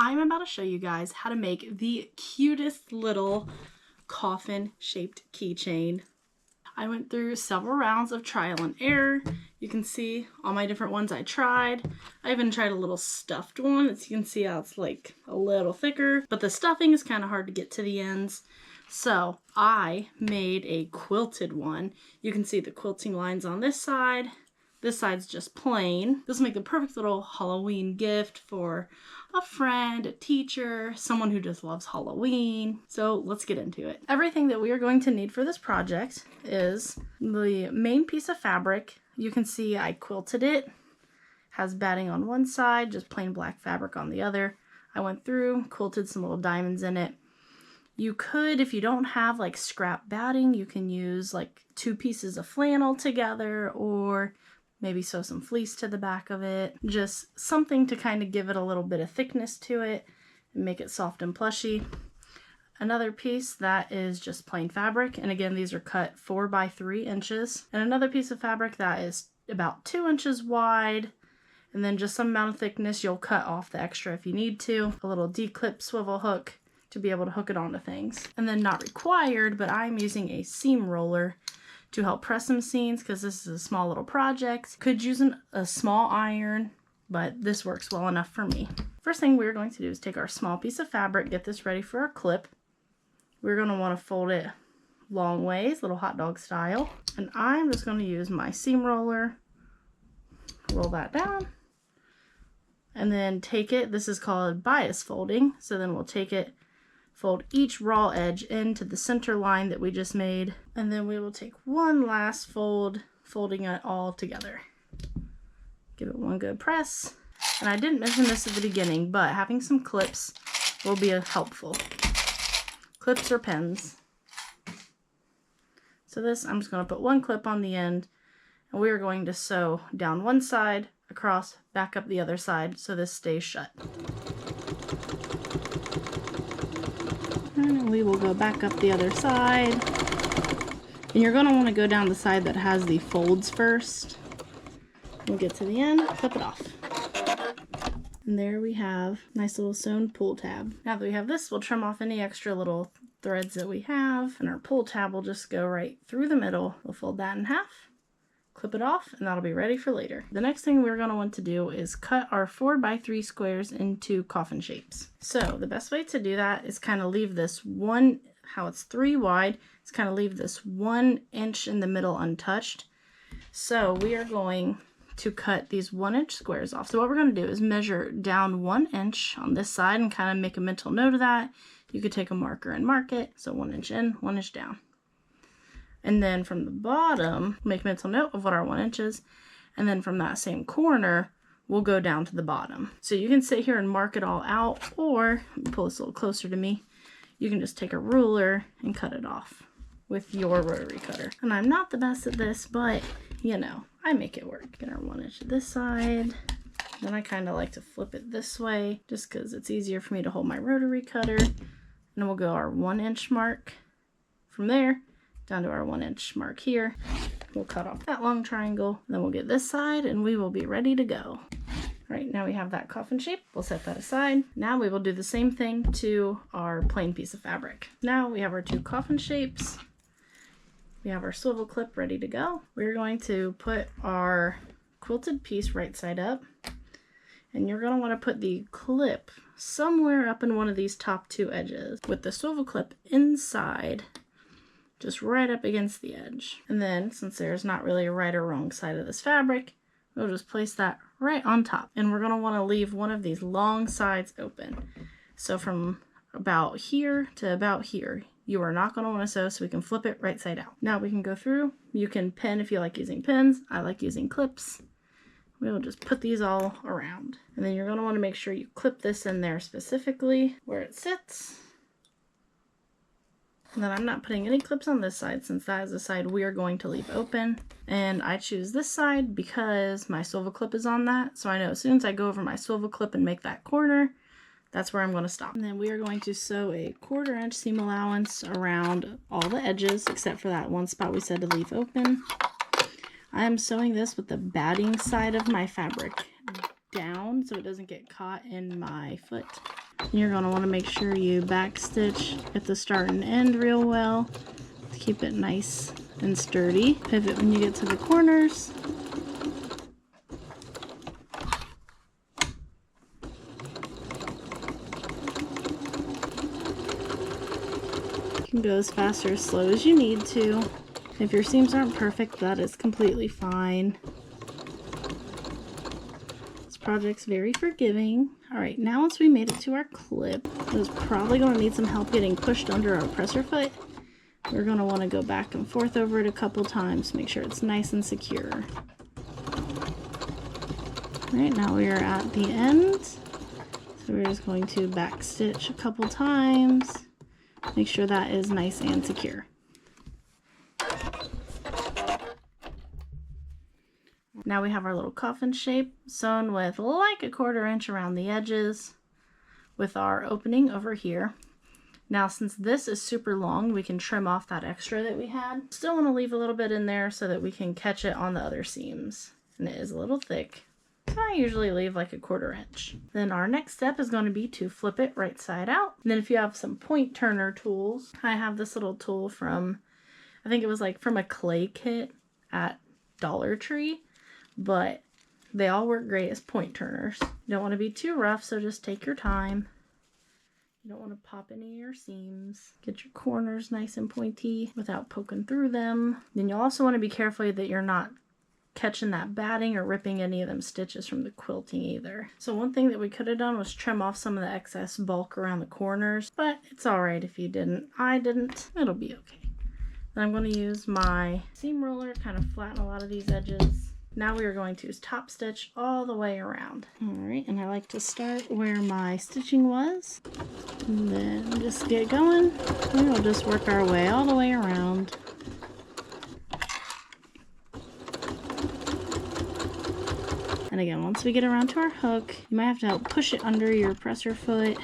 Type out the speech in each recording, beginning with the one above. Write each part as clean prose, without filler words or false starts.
I'm about to show you guys how to make the cutest little coffin-shaped keychain. I went through several rounds of trial and error. You can see all my different ones I tried. I even tried a little stuffed one. As you can see how it's like a little thicker, but the stuffing is kind of hard to get to the ends. So I made a quilted one. You can see the quilting lines on this side. This side's just plain. This will make the perfect little Halloween gift for a friend, a teacher, someone who just loves Halloween. So let's get into it. Everything that we are going to need for this project is the main piece of fabric. You can see I quilted it. Has batting on one side, just plain black fabric on the other. I went through, quilted some little diamonds in it. You could, if you don't have like scrap batting, you can use like 2 pieces of flannel together, or maybe sew some fleece to the back of it. Just something to kind of give it a little bit of thickness to it and make it soft and plushy. Another piece that is just plain fabric, and again these are cut 4 by 3 inches. And another piece of fabric that is about 2 inches wide, and then just some amount of thickness. You'll cut off the extra if you need to. A little D-clip swivel hook to be able to hook it onto things. And then not required, but I'm using a seam roller to help press some seams because this is a small little project. Could use a small iron, but this works well enough for me. First thing we're going to do is take our small piece of fabric, get this ready for our clip. We're going to want to fold it long ways, little hot dog style. And I'm just going to use my seam roller, roll that down, and then take it. This is called bias folding. So then we'll take it, fold each raw edge into the center line that we just made, and then we will take one last fold, folding it all together. Give it one good press. And I didn't mention this at the beginning, but having some clips will be helpful. Clips or pins. So this, I'm just going to put one clip on the end, and we are going to sew down one side, across, back up the other side, so this stays shut. And we will go back up the other side. And you're going to want to go down the side that has the folds first. We'll get to the end, clip it off. And there we have a nice little sewn pull tab. Now that we have this, we'll trim off any extra little threads that we have. And our pull tab will just go right through the middle. We'll fold that in half, clip it off, and that'll be ready for later. The next thing we're going to want to do is cut our 4 by 3 squares into coffin shapes. So the best way to do that is kind of leave this one, how it's 3 wide, is kind of leave this 1 inch in the middle untouched. So we are going to cut these 1-inch squares off. So what we're going to do is measure down 1 inch on this side and kind of make a mental note of that. You could take a marker and mark it. So 1 inch in, 1 inch down. And then from the bottom, make a mental note of what our 1 inch is. And then from that same corner, we'll go down to the bottom. So you can sit here and mark it all out, or pull this a little closer to me. You can just take a ruler and cut it off with your rotary cutter. And I'm not the best at this, but you know, I make it work. Get our 1 inch to this side. Then I kind of like to flip it this way just because it's easier for me to hold my rotary cutter. And then we'll go our 1 inch mark from there down to our 1 inch mark here. We'll cut off that long triangle. Then we'll get this side and we will be ready to go. All right, now we have that coffin shape. We'll set that aside. Now we will do the same thing to our plain piece of fabric. Now we have our 2 coffin shapes. We have our swivel clip ready to go. We're going to put our quilted piece right side up. And you're going to want to put the clip somewhere up in one of these top 2 edges with the swivel clip inside, just right up against the edge. And then, since there's not really a right or wrong side of this fabric, we'll just place that right on top. And we're going to want to leave one of these long sides open. So from about here to about here, you are not going to want to sew, so we can flip it right side out. Now we can go through. You can pin if you like using pins. I like using clips. We'll just put these all around. And then you're going to want to make sure you clip this in there specifically where it sits. And then I'm not putting any clips on this side since that is the side we are going to leave open. And I choose this side because my swivel clip is on that. So I know as soon as I go over my swivel clip and make that corner, that's where I'm going to stop. And then we are going to sew a 1/4 inch seam allowance around all the edges except for that one spot we said to leave open. I am sewing this with the batting side of my fabric down so it doesn't get caught in my foot. You're going to want to make sure you backstitch at the start and end real well to keep it nice and sturdy. Pivot when you get to the corners. You can go as fast or as slow as you need to. If your seams aren't perfect, that is completely fine. Project's very forgiving. All right, now once we made it to our clip, it's probably going to need some help getting pushed under our presser foot. We're going to want to go back and forth over it a couple times, make sure it's nice and secure. All right, now we are at the end. So we're just going to back stitch a couple times, make sure that is nice and secure. Now we have our little coffin shape sewn with like 1/4 inch around the edges with our opening over here. Now since this is super long, we can trim off that extra that we had. Still want to leave a little bit in there so that we can catch it on the other seams. And it is a little thick, so I usually leave like 1/4 inch. Then our next step is going to be to flip it right side out. And then if you have some point turner tools, I have this little tool from, I think it was like from a clay kit at Dollar Tree. But they all work great as point turners. You don't want to be too rough, so just take your time. You don't want to pop any of your seams. Get your corners nice and pointy without poking through them. Then you'll also want to be careful that you're not catching that batting or ripping any of them stitches from the quilting either. So one thing that we could have done was trim off some of the excess bulk around the corners, but it's alright if you didn't. I didn't. It'll be okay. Then I'm going to use my seam roller to kind of flatten a lot of these edges. Now we are going to top stitch all the way around. Alright, and I like to start where my stitching was. And then just get going. And we'll just work our way all the way around. And again, once we get around to our hook, you might have to help push it under your presser foot.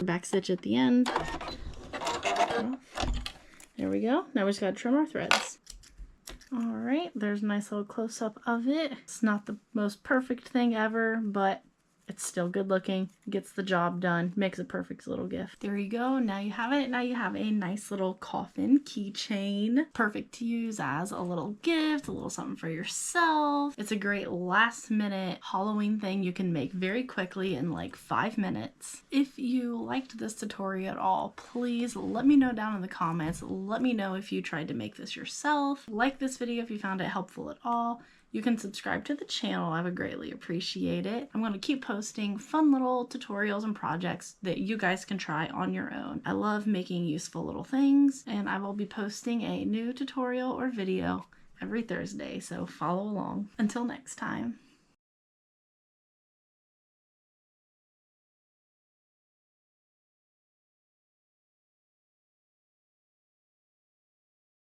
Back stitch at the end. There we go. Now we just gotta trim our threads. Alright, there's a nice little close-up of it. It's not the most perfect thing ever, but it's still good looking. Gets the job done. Makes a perfect little gift. There you go. Now you have it. Now you have a nice little coffin keychain. Perfect to use as a little gift, a little something for yourself. It's a great last minute Halloween thing you can make very quickly in like 5 minutes. If you liked this tutorial at all, please let me know down in the comments. Let me know if you tried to make this yourself. Like this video if you found it helpful at all. You can subscribe to the channel. I would greatly appreciate it. I'm going to keep posting fun little tutorials and projects that you guys can try on your own. I love making useful little things, and I will be posting a new tutorial or video every Thursday, so follow along. Until next time.